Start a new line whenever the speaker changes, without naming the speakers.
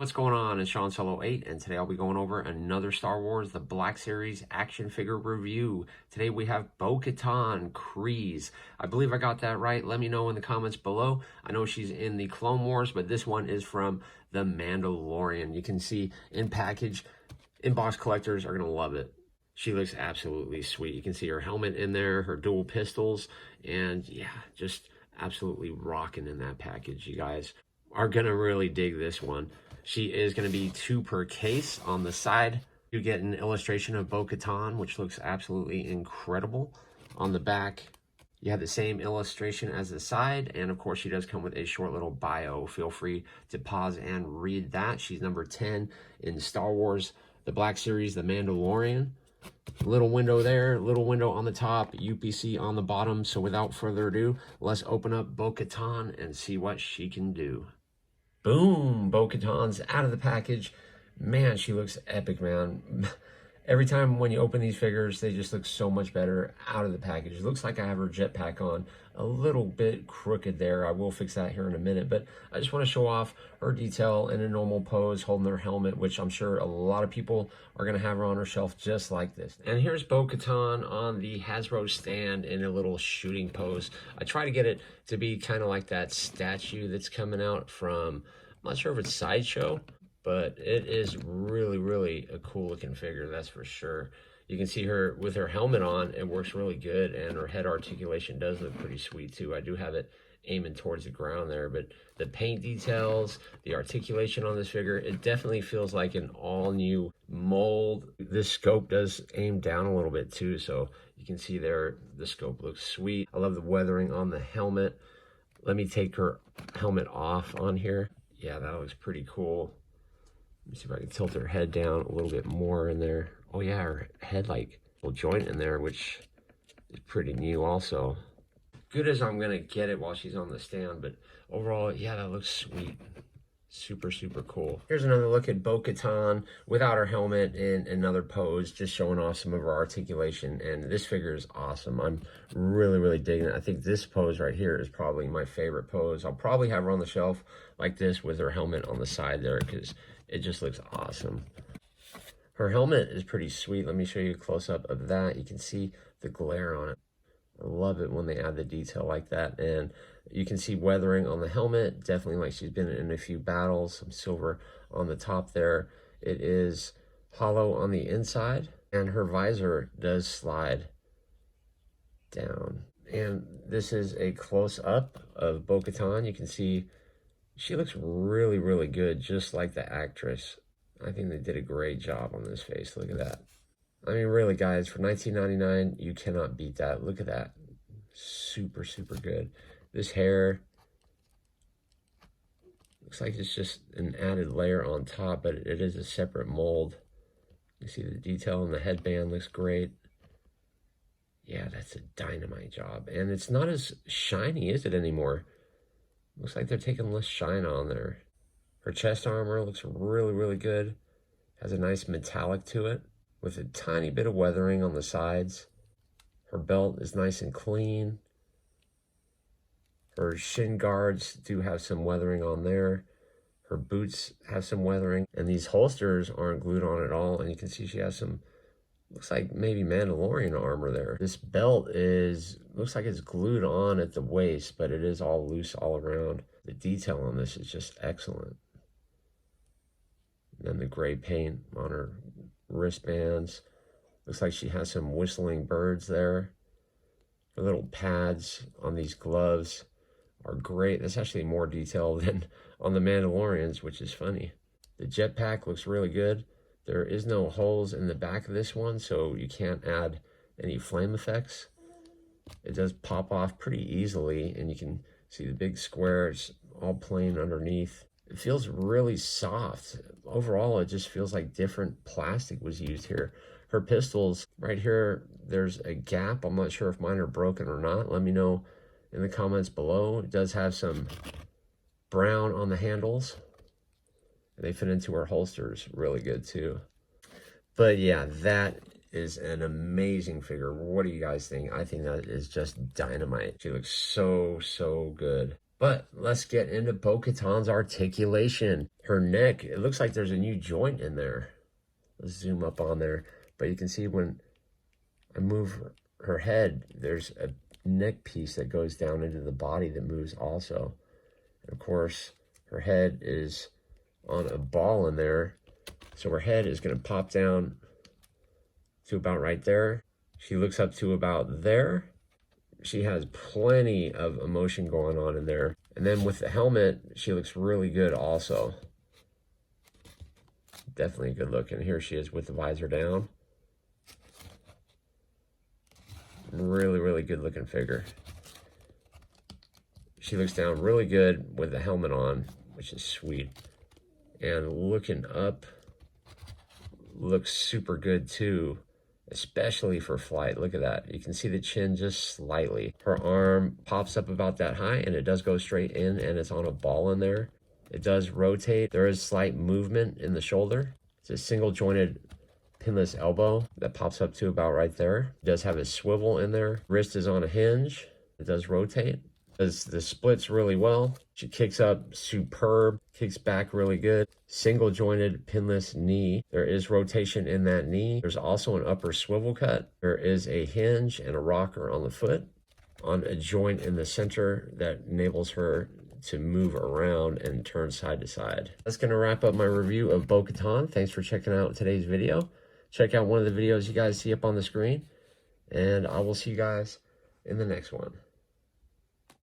What's going on? It's Sean Solo 8, and today I'll be going over another Star Wars The Black Series action figure review. Today we have Bo-Katan Kryze. I believe I got that right. Let me know in the comments below. I know she's in the Clone Wars, but this one is from The Mandalorian. You can see in package, in-box collectors are going to love it. She looks absolutely sweet. You can see her helmet in there, her dual pistols, and yeah, just absolutely rocking in that package. You guys are going to really dig this one. She is going to be 2 per case. On the side, you get an illustration of Bo-Katan, which looks absolutely incredible. On the back, you have the same illustration as the side, and of course, she does come with a short little bio. Feel free to pause and read that. She's number 10 in Star Wars, the Black Series, The Mandalorian. Little window there, little window on the top, UPC on the bottom. So without further ado, let's open up Bo-Katan and see what she can do. Boom, Bo-Katan's out of the package. Man, she looks epic, man. Every time when you open these figures, they just look so much better out of the package. It looks like I have her jetpack on. A little bit crooked there. I will fix that here in a minute, but I just want to show off her detail in a normal pose, holding her helmet, which I'm sure a lot of people are going to have her on her shelf just like this. And here's Bo-Katan on the Hasbro stand in a little shooting pose. I try to get it to be kind of like that statue that's coming out from, I'm not sure if it's Sideshow, but it is really a cool looking figure, that's for sure. You can see her with her helmet on. It works really good, and her head articulation does look pretty sweet too. I do have it aiming towards the ground there, but the paint details, the articulation on this figure, it definitely feels like an all new mold. This scope does aim down a little bit too, so you can see there the scope looks sweet. I love the weathering on the helmet. Let me take her helmet off on here. Yeah, that looks pretty cool. Let me see if I can tilt her head down a little bit more in there. Oh yeah, her head like little joint in there, which is pretty new also. Good as I'm gonna get it while she's on the stand, but overall, yeah, that looks sweet. Super cool. Here's another look at Bo-Katan without her helmet in another pose, just showing off some of her articulation, and this figure is awesome. I'm really digging it. I think this pose right here is probably my favorite pose. I'll probably have her on the shelf like this with her helmet on the side there because it just looks awesome. Her helmet is pretty sweet. Let me show you a close-up of that. You can see the glare on it. I love it when they add the detail like that. And you can see weathering on the helmet, definitely like she's been in a few battles. Some silver on the top there. It is hollow on the inside, and her visor does slide down. And this is a close-up of Bo-Katan. You can see she looks really good, just like the actress. I think they did a great job on this face. Look at that. I mean, really, guys, for $19.99, you cannot beat that. Look at that. Super good. This hair looks like it's just an added layer on top, but it is a separate mold. You see the detail in the headband looks great. Yeah, that's a dynamite job. And it's not as shiny, is it, anymore? Looks like they're taking less shine on there. Her chest armor looks really good. Has a nice metallic to it with a tiny bit of weathering on the sides. Her belt is nice and clean. Her shin guards do have some weathering on there. Her boots have some weathering. And these holsters aren't glued on at all. And you can see she has some, looks like maybe Mandalorian armor there. This belt looks like it's glued on at the waist, but it is all loose all around. The detail on this is just excellent. And then the gray paint on her wristbands. Looks like she has some whistling birds there. The little pads on these gloves are great. That's actually more detail than on the Mandalorians, which is funny. The jetpack looks really good. There is no holes in the back of this one, so you can't add any flame effects. It does pop off pretty easily, and you can see the big squares all plain underneath. It feels really soft. Overall, it just feels like different plastic was used here. Her pistols, right here, there's a gap. I'm not sure if mine are broken or not. Let me know in the comments below. It does have some brown on the handles. They fit into her holsters really good too. But yeah, that is an amazing figure. What do you guys think? I think that is just dynamite. She looks so good. But let's get into Bo-Katan's articulation. Her neck, it looks like there's a new joint in there. Let's zoom up on there. But you can see when I move her head, there's a neck piece that goes down into the body that moves also. And of course, her head is on a ball in there. So her head is going to pop down to about right there. She looks up to about there. She has plenty of emotion going on in there. And then with the helmet, she looks really good also. Definitely good looking. Here she is with the visor down. Really, really good looking figure. She looks down really good with the helmet on, which is sweet. And looking up looks super good too, especially for flight. Look at that. You can see the chin just slightly. Her arm pops up about that high, and it does go straight in, and it's on a ball in there. It does rotate. There is slight movement in the shoulder. It's a single jointed pinless elbow that pops up to about right there. It does have a swivel in there. Wrist is on a hinge. It does rotate. Does the splits really well. She kicks up superb, kicks back really good. Single jointed pinless knee. There is rotation in that knee. There's also an upper swivel cut. There is a hinge and a rocker on the foot, on a joint in the center that enables her to move around and turn side to side. That's going to wrap up my review of Bo-Katan. Thanks for checking out today's video. Check out one of the videos you guys see up on the screen, and I will see you guys in the next one.